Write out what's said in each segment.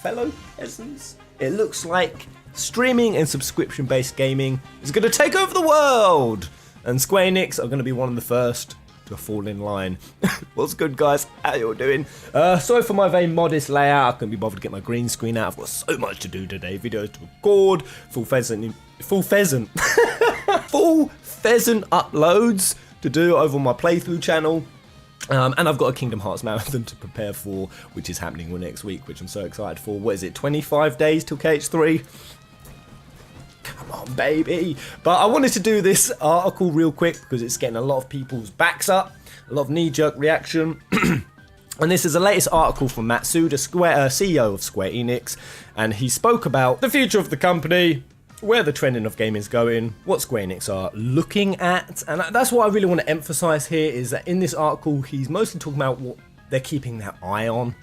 fellow peasants. It looks like streaming and subscription-based gaming is going to take over the world, and Square Enix are going to be one of the first to fall in line. What's good, guys? How you all doing? Sorry for my very modest layout. I couldn't be bothered to get my green screen out. I've got so much to do today. Videos to record, full pheasant uploads to do over on my playthrough channel. And I've got a Kingdom Hearts marathon to prepare for, which is happening next week, which I'm so excited for. What is it, 25 days till KH3? Come on, baby. But I wanted to do this article real quick because it's getting a lot of people's backs up, a lot of knee-jerk reaction. And this is the latest article from Matsuda, CEO of Square Enix, and he spoke about the future of the company, where the trending of gaming is going, what Square Enix are looking at. And that's what I really want to emphasize here, is that in this article he's mostly talking about what they're keeping their eye on.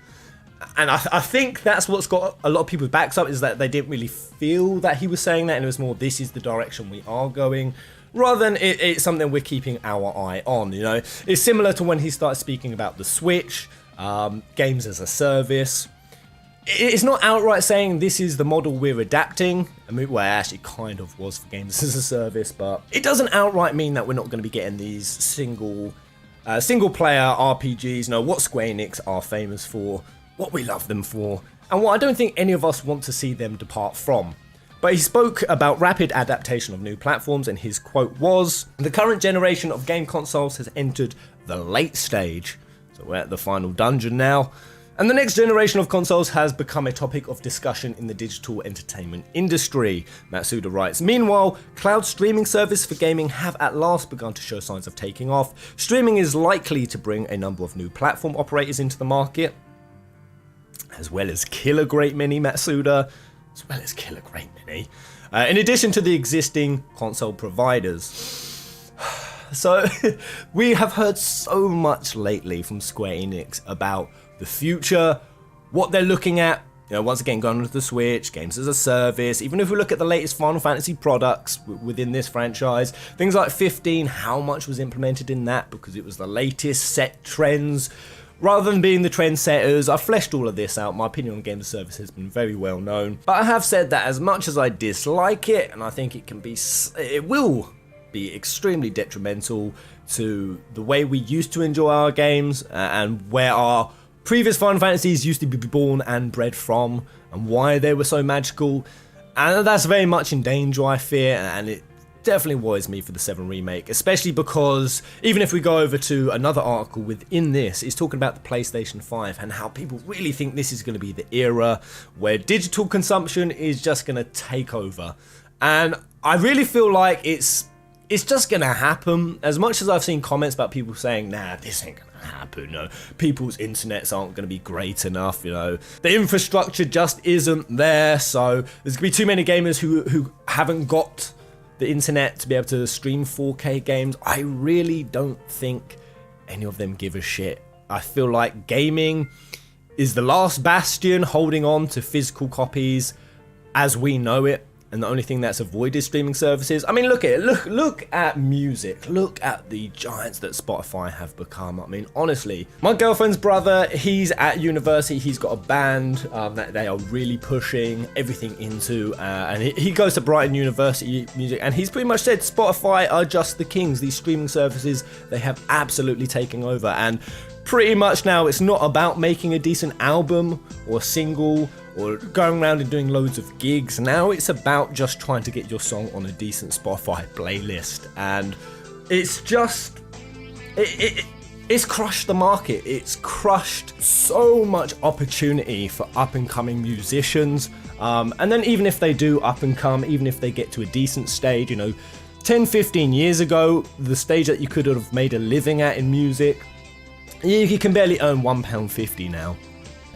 And I think that's what's got a lot of people's backs up, is that they didn't really feel that he was saying that, and it was more, this is the direction we are going, rather than it's something we're keeping our eye on, you know. It's similar to when he started speaking about the Switch, games as a service. It's not outright saying this is the model we're adapting. I mean, well, it actually kind of was for games as a service, but it doesn't outright mean that we're not going to be getting these single player RPGs. No, what Square Enix are famous for, what we love them for, and what I don't think any of us want to see them depart from. But he spoke about rapid adaptation of new platforms, and his quote was, "The current generation of game consoles has entered the late stage." So we're at the final dungeon now. "And the next generation of consoles has become a topic of discussion in the digital entertainment industry," Matsuda writes. "Meanwhile, cloud streaming service for gaming have at last begun to show signs of taking off. Streaming is likely to bring a number of new platform operators into the market, as well as kill a great many, Matsuda, in addition to the existing console providers." So we have heard so much lately from Square Enix about the future, what they're looking at. You know, once again, going onto the Switch, games as a service. Even if we look at the latest Final Fantasy products within this franchise, things like 15, how much was implemented in that, because it was the latest set trends, rather than being the trendsetters. I fleshed all of this out. My opinion on games as a service has been very well known. But I have said that as much as I dislike it, and I think it will be extremely detrimental to the way we used to enjoy our games, and where our previous Final Fantasies used to be born and bred from, and why they were so magical. And that's very much in danger, I fear, and it definitely worries me for the 7 remake, especially because even if we go over to another article within this, it's talking about the PlayStation 5 and how people really think this is going to be the era where digital consumption is just going to take over. And I really feel like it's just going to happen. As much as I've seen comments about people saying, nah, this ain't going to happen, you know, people's internets aren't going to be great enough, you know, the infrastructure just isn't there, so there's going to be too many gamers who haven't got the internet to be able to stream 4K games. I really don't think any of them give a shit. I feel like gaming is the last bastion holding on to physical copies as we know it, and the only thing that's avoided streaming services. I mean, look at it. Look at music. Look at the giants that Spotify have become. I mean, honestly, my girlfriend's brother, he's at university. He's got a band that they are really pushing everything into, and he goes to Brighton University Music, and he's pretty much said Spotify are just the kings. These streaming services, they have absolutely taken over, and pretty much now it's not about making a decent album or single or going around and doing loads of gigs. Now it's about just trying to get your song on a decent Spotify playlist, and it's just it's crushed the market. It's crushed so much opportunity for up and coming musicians, and then even if they do up and come, even if they get to a decent stage, you know, 10-15 years ago, the stage that you could have made a living at in music, you can barely earn £1.50 now,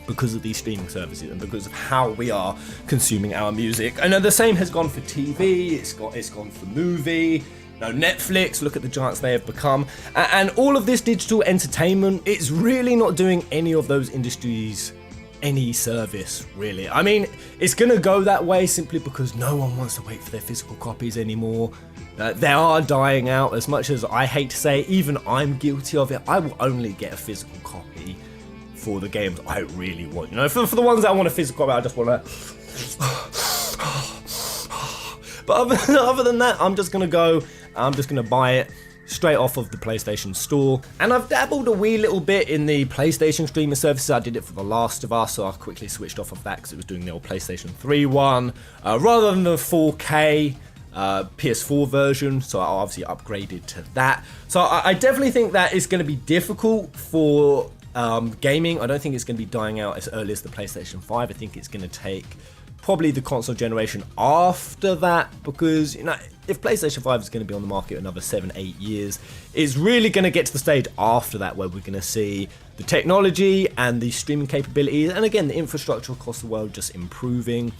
because of these streaming services and because of how we are consuming our music. And the same has gone for TV, it's gone for movie, Netflix, look at the giants they have become. And all of this digital entertainment, it's really not doing any of those industries any service, really. I mean, it's going to go that way simply because no one wants to wait for their physical copies anymore. They are dying out. As much as I hate to say, even I'm guilty of it, I will only get a physical copy for the games I really want. You know, for the ones that I want a physical copy, I just want to. But other than that, I'm just going to buy it straight off of the PlayStation Store. And I've dabbled a wee little bit in the PlayStation streaming services. I did it for The Last of Us, so I quickly switched off of that because it was doing the old PlayStation 3 one. Rather than the 4K PS4 version, so I obviously upgraded to that. So I definitely think that it's going to be difficult for gaming. I don't think it's going to be dying out as early as the PlayStation 5. I think it's going to take probably the console generation after that, because, you know, if PlayStation 5 is going to be on the market another 7-8 years, it's really going to get to the stage after that where we're going to see the technology and the streaming capabilities, and again, the infrastructure across the world just improving.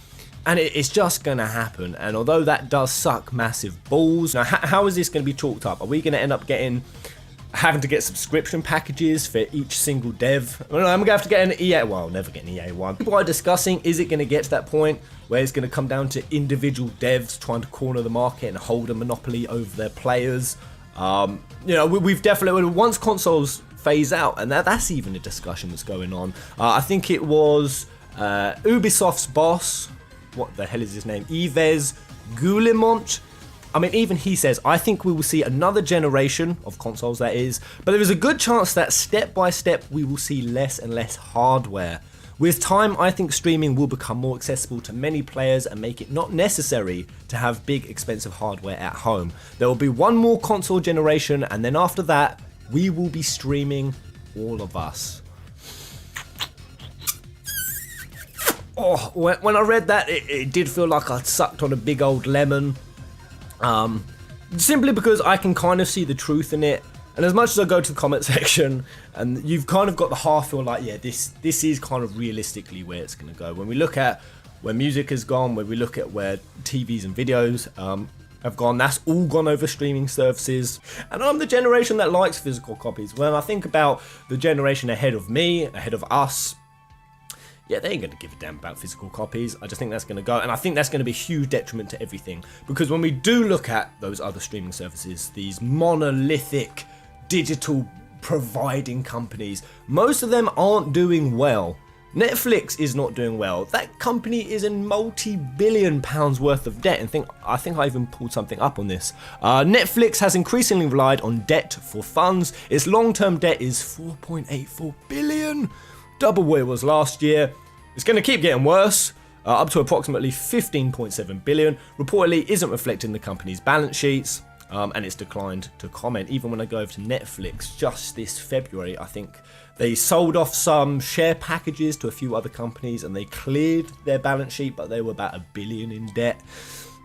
And it's just going to happen. And although that does suck massive balls, now how is this going to be chalked up? Are we going to end up having to get subscription packages for each single dev? I'm going to have to get an EA, well, I'll never get an EA one. People are discussing, is it going to get to that point where it's going to come down to individual devs trying to corner the market and hold a monopoly over their players? You know, we've definitely, once consoles phase out, and that's even a discussion that's going on. I think it was Ubisoft's boss, what the hell is his name? Yves Guillemont. I mean, even he says, I think we will see another generation of consoles, that is, but there is a good chance that step by step we will see less and less hardware. With time, I think streaming will become more accessible to many players and make it not necessary to have big, expensive hardware at home. There will be one more console generation, and then after that, we will be streaming, all of us. Oh, when I read that, it did feel like I sucked on a big old lemon. Simply because I can kind of see the truth in it. And as much as I go to the comment section, and you've kind of got the half feel like, yeah, this is kind of realistically where it's going to go. When we look at where music has gone, when we look at where TVs and videos have gone, that's all gone over streaming services. And I'm the generation that likes physical copies. When I think about the generation ahead of me, ahead of us, yeah, they ain't going to give a damn about physical copies. I just think that's going to go, and I think that's going to be a huge detriment to everything. Because when we do look at those other streaming services, these monolithic digital providing companies, most of them aren't doing well. Netflix is not doing well. That company is in multi-billion pounds worth of debt. And I think I even pulled something up on this. Netflix has increasingly relied on debt for funds. Its long-term debt is 4.84 billion. Double what it was last year. It's going to keep getting worse, up to approximately 15.7 billion. Reportedly isn't reflected in the company's balance sheets, and it's declined to comment. Even when I go over to Netflix, just this February, I think they sold off some share packages to a few other companies, and they cleared their balance sheet, but they were about $1 billion in debt.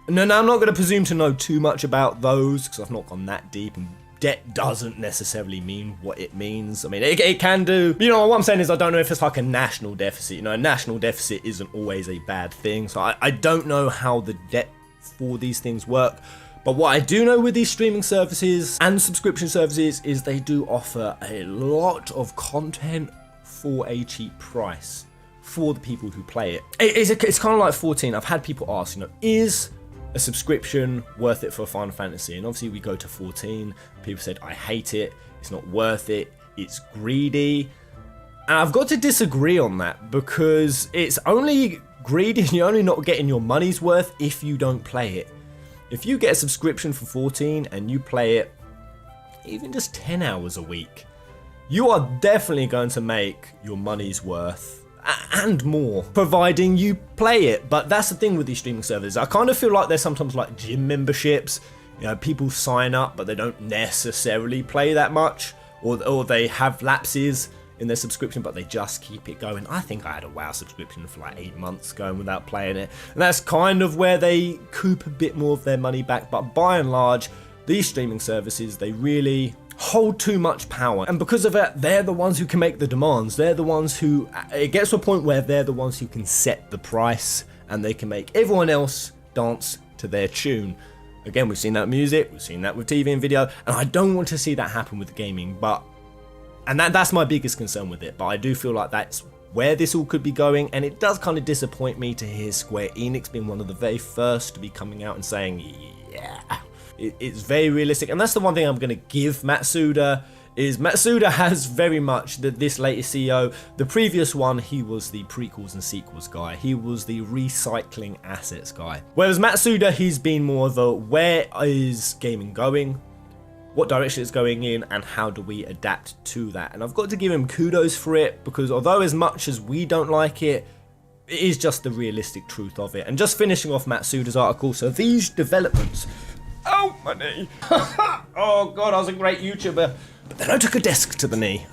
Now I'm not going to presume to know too much about those, because I've not gone that deep, and debt doesn't necessarily mean what it means. I mean, it can do. You know, what I'm saying is I don't know if it's like a national deficit. You know, a national deficit isn't always a bad thing. So I don't know how the debt for these things work. But what I do know with these streaming services and subscription services is they do offer a lot of content for a cheap price for the people who play it. It's kind of like 14. I've had people ask, you know, is a subscription worth it for Final Fantasy? And obviously we go to 14. People said, I hate it. It's not worth it. It's greedy. And I've got to disagree on that, because it's only greedy and you're only not getting your money's worth if you don't play it. If you get a subscription for 14 and you play it even just 10 hours a week, you are definitely going to make your money's worth and more, providing you play it. But that's the thing with these streaming services. I kind of feel like they're sometimes like gym memberships. You know, people sign up, but they don't necessarily play that much, or they have lapses in their subscription, but they just keep it going. I think I had a WoW subscription for like 8 months going without playing it, and that's kind of where they coop a bit more of their money back. But by and large, these streaming services, they really hold too much power, and because of it, they're the ones who can make the demands. They're the ones who, it gets to a point where they're the ones who can set the price, and they can make everyone else dance to their tune. Again, we've seen that with music, we've seen that with TV and video, and I don't want to see that happen with gaming. And that's my biggest concern with it. But I do feel like that's where this all could be going, and it does kind of disappoint me to hear Square Enix being one of the very first to be coming out and saying, yeah, it's very realistic. And that's the one thing I'm going to give Matsuda, is Matsuda has very much this latest CEO. The previous one, he was the prequels and sequels guy. He was the recycling assets guy. Whereas Matsuda, he's been more of a where is gaming going? What direction it's going in, and how do we adapt to that? And I've got to give him kudos for it, because although as much as we don't like it, it is just the realistic truth of it. And just finishing off Matsuda's article, so these developments... Oh, my knee. Oh, God, I was a great YouTuber. But then I took a desk to the knee.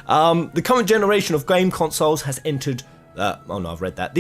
The current generation of game consoles has entered... oh, no, I've read that.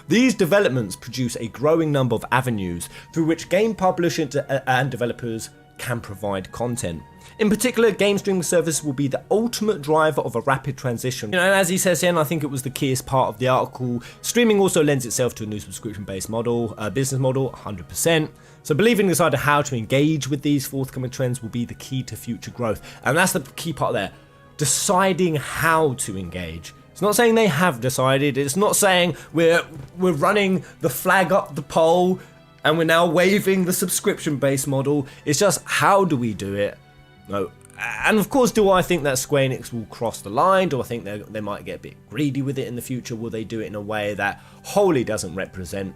These developments produce a growing number of avenues through which game publishers and developers can provide content. In particular, game streaming service will be the ultimate driver of a rapid transition. And as he says here, and I think it was the keyest part of the article, streaming also lends itself to a new subscription-based model, business model, 100%. So believing and deciding how to engage with these forthcoming trends will be the key to future growth. And that's the key part there, deciding how to engage. It's not saying they have decided, it's not saying we're running the flag up the pole and we're now waving the subscription-based model. It's just, how do we do it? No. And of course, do I think that Square Enix will cross the line? Do I think they might get a bit greedy with it in the future? Will they do it in a way that wholly doesn't represent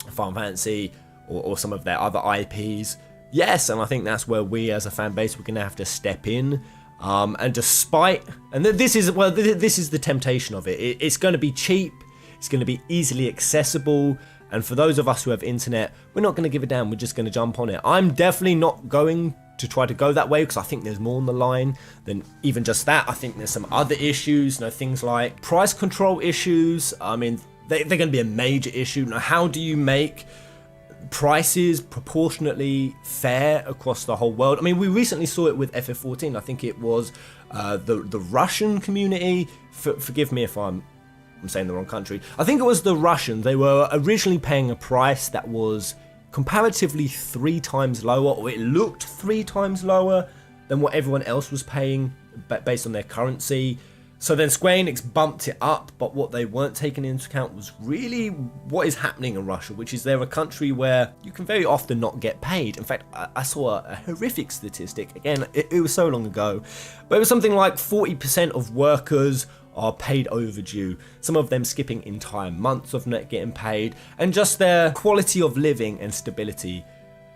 Final Fantasy or some of their other IPs? Yes, and I think that's where we as a fan base, we're going to have to step in. And despite, and this is the temptation of it. It's going to be cheap. It's going to be easily accessible. And for those of us who have internet, we're not going to give a damn. We're just going to jump on it. I'm definitely not going to try to go that way, because I think there's more on the line than even just that. I think there's some other issues, things like price control issues. I mean, they're going to be a major issue. Now, how do you make prices proportionately fair across the whole world? I mean, we recently saw it with FF14. I think it was the Russian community. Forgive me if I'm saying the wrong country. I think it was the Russians. They were originally paying a price that was comparatively 3 times lower, or it looked 3 times lower than what everyone else was paying based on their currency. So then Square Enix bumped it up, but what they weren't taking into account was really what is happening in Russia, which is they're a country where you can very often not get paid. In fact, I saw a horrific statistic. Again, it was so long ago, but it was something like 40% of workers are paid overdue, some of them skipping entire months of not getting paid, and just their quality of living and stability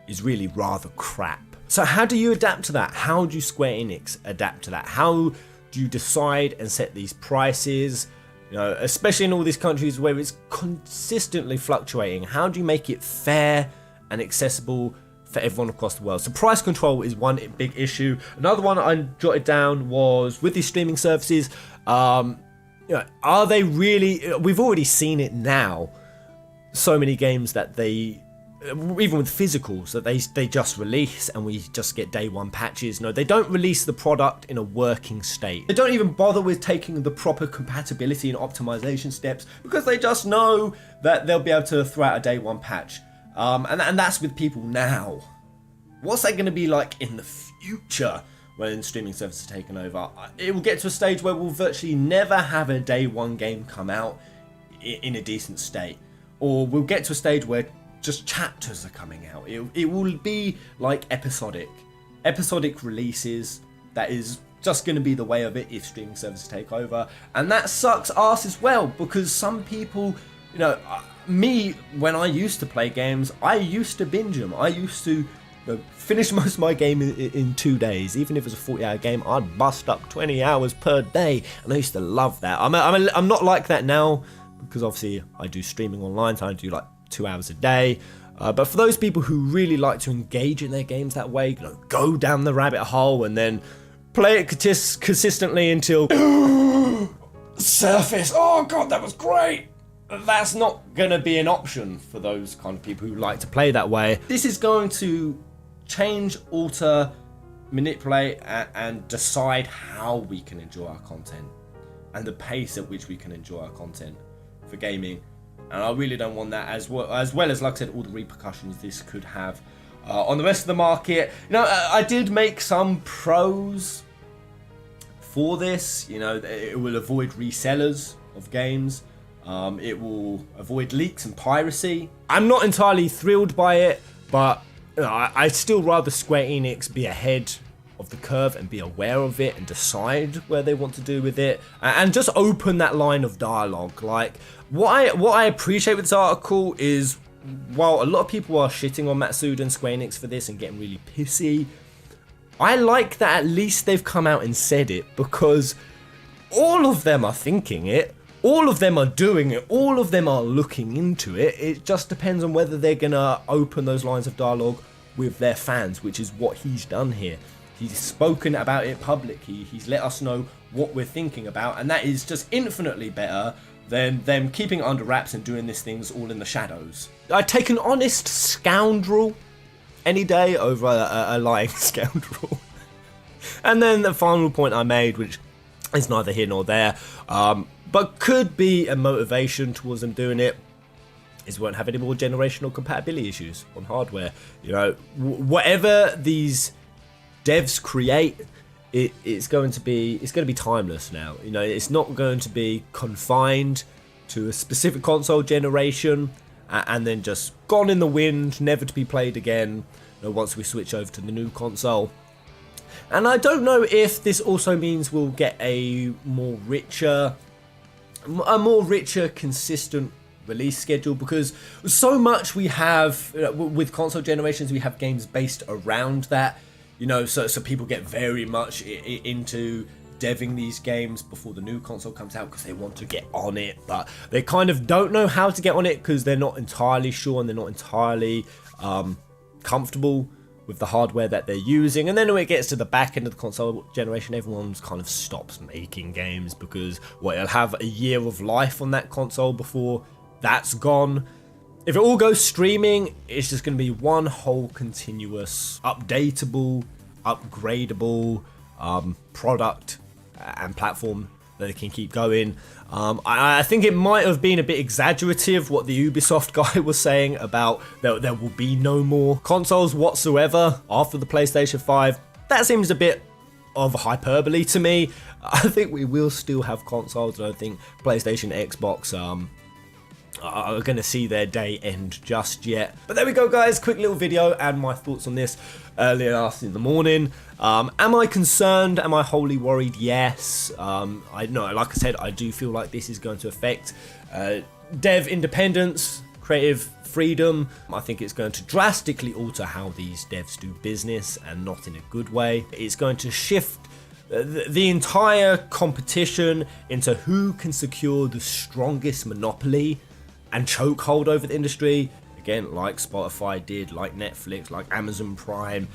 is really rather crap. So how do you adapt to that? How do Square Enix adapt to that? How do you decide and set these prices? Especially in all these countries where it's consistently fluctuating. How do you make it fair and accessible for everyone across the world? So price control is one big issue. Another one I jotted down was with these streaming services, are they really, we've already seen it now, so many games that they, even with physicals, that they just release and we just get day one patches. No, they don't release the product in a working state. They don't even bother with taking the proper compatibility and optimization steps, because they just know that they'll be able to throw out a day one patch. And that's with people now. What's that going to be like in the future when streaming services are taken over? It will get to a stage where we'll virtually never have a day one game come out in a decent state. Or we'll get to a stage where just chapters are coming out. It will be like episodic releases. That is just going to be the way of it if streaming services take over. And that sucks ass as well, because some people, me, when I used to play games, I used to binge them. I used to finish most of my game in 2 days. Even if it was a 40-hour game, I'd bust up 20 hours per day, and I used to love that. I'm not like that now, because obviously I do streaming online, so I do like 2 hours a day. But for those people who really like to engage in their games that way, go down the rabbit hole and then play it consistently until surface. Oh god, that was great. That's not going to be an option for those kind of people who like to play that way. This is going to change, alter, manipulate, and decide how we can enjoy our content and the pace at which we can enjoy our content for gaming. And I really don't want that, as well as like I said, all the repercussions this could have on the rest of the market. I did make some pros for this. It will avoid resellers of games. It will avoid leaks and piracy. I'm not entirely thrilled by it, but I'd still rather Square Enix be ahead of the curve and be aware of it and decide where they want to do with it, and just open that line of dialogue. Like, what I appreciate with this article is, while a lot of people are shitting on Matsuda and Square Enix for this and getting really pissy, I like that at least they've come out and said it, because all of them are thinking it, all of them are doing it, all of them are looking into it. It just depends on whether they're gonna open those lines of dialogue with their fans, which is what he's done here. He's spoken about it publicly, he's let us know what we're thinking about, and that is just infinitely better than them keeping it under wraps and doing these things all in the shadows. I'd take an honest scoundrel any day over a lying scoundrel. And then the final point I made, which is neither here nor there, but could be a motivation towards them doing it, is we won't have any more generational compatibility issues on hardware. You know, whatever these devs create, it's going to be timeless now. You know, it's not going to be confined to a specific console generation and then just gone in the wind, never to be played again, you know, once we switch over to the new console. And I don't know if this also means we'll get a more richer, consistent release schedule, because so much we have with console generations, we have games based around that, you know, so people get very much into deving these games before the new console comes out because they want to get on it, but they kind of don't know how to get on it because they're not entirely sure and they're not entirely comfortable with the hardware that they're using. And then when it gets to the back end of the console generation, everyone's kind of stops making games because, well, it'll have a year of life on that console before that's gone. If it all goes streaming, it's just going to be one whole continuous updatable, upgradable product and platform that they can keep going. I think it might have been a bit exaggerative what the Ubisoft guy was saying about there will be no more consoles whatsoever after the PlayStation 5. That seems a bit of hyperbole to me. I think we will still have consoles. I don't think PlayStation, Xbox are going to see their day end just yet. But there we go, guys. Quick little video and my thoughts on this earlier last in the morning. Am I concerned? Am I wholly worried? Yes. I know, like I said, I do feel like this is going to affect dev independence, creative freedom. I think it's going to drastically alter how these devs do business, and not in a good way. It's going to shift the entire competition into who can secure the strongest monopoly and chokehold over the industry, again, like Spotify did, like Netflix, like Amazon Prime.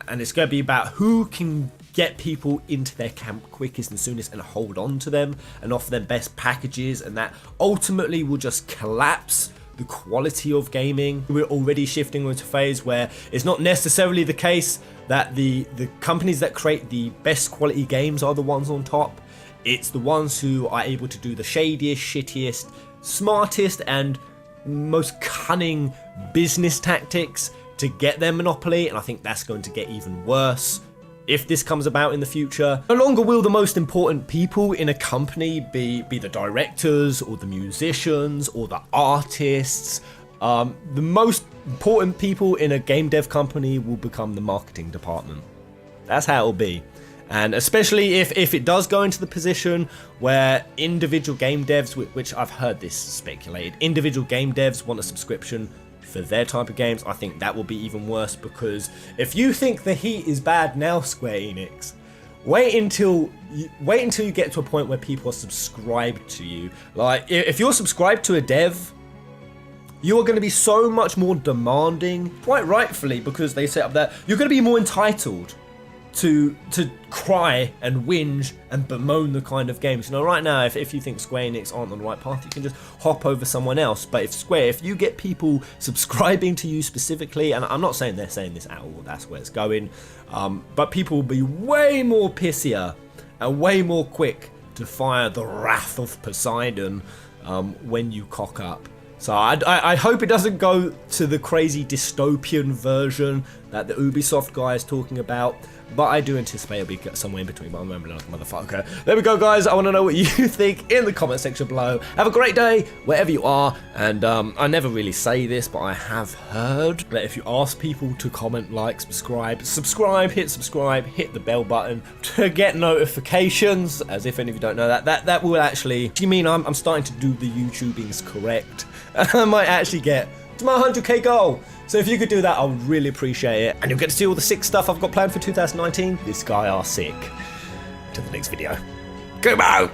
And it's going to be about who can get people into their camp quickest and soonest and hold on to them and offer them best packages, and that ultimately will just collapse the quality of gaming. We're already shifting into a phase where it's not necessarily the case that the companies that create the best quality games are the ones on top. It's the ones who are able to do the shadiest, shittiest, smartest and most cunning business tactics to get their monopoly, and I think that's going to get even worse if this comes about in the future. No longer will the most important people in a company be the directors or the musicians or the artists. The most important people in a game dev company will become the marketing department. That's how it'll be. And especially if it does go into the position where individual game devs, which I've heard this speculated, individual game devs want a subscription for their type of games, I think that will be even worse, because if you think the heat is bad now, Square Enix, wait until you get to a point where people are subscribed to you. Like, if you're subscribed to a dev, you are going to be so much more demanding, quite rightfully, because they set up that you're going to be more entitled to cry and whinge and bemoan the kind of games. You know, right now, if you think Square Enix aren't on the right path, you can just hop over someone else. But if you get people subscribing to you specifically, and I'm not saying they're saying this at all, that's where it's going, but people will be way more pissier and way more quick to fire the wrath of Poseidon when you cock up. So I hope it doesn't go to the crazy dystopian version that the Ubisoft guy is talking about, but I do anticipate it'll be somewhere in between, but I'm rambling like a motherfucker. There we go, guys. I want to know what you think in the comment section below. Have a great day wherever you are, and I never really say this, but I have heard that if you ask people to comment, like, subscribe, hit subscribe, hit the bell button to get notifications, as if any of you don't know that will actually, do you mean I'm starting to do the YouTubings correct? I might actually get to my 100k goal. So if you could do that, I would really appreciate it. And you'll get to see all the sick stuff I've got planned for 2019. This guy are sick. Till the next video. Go!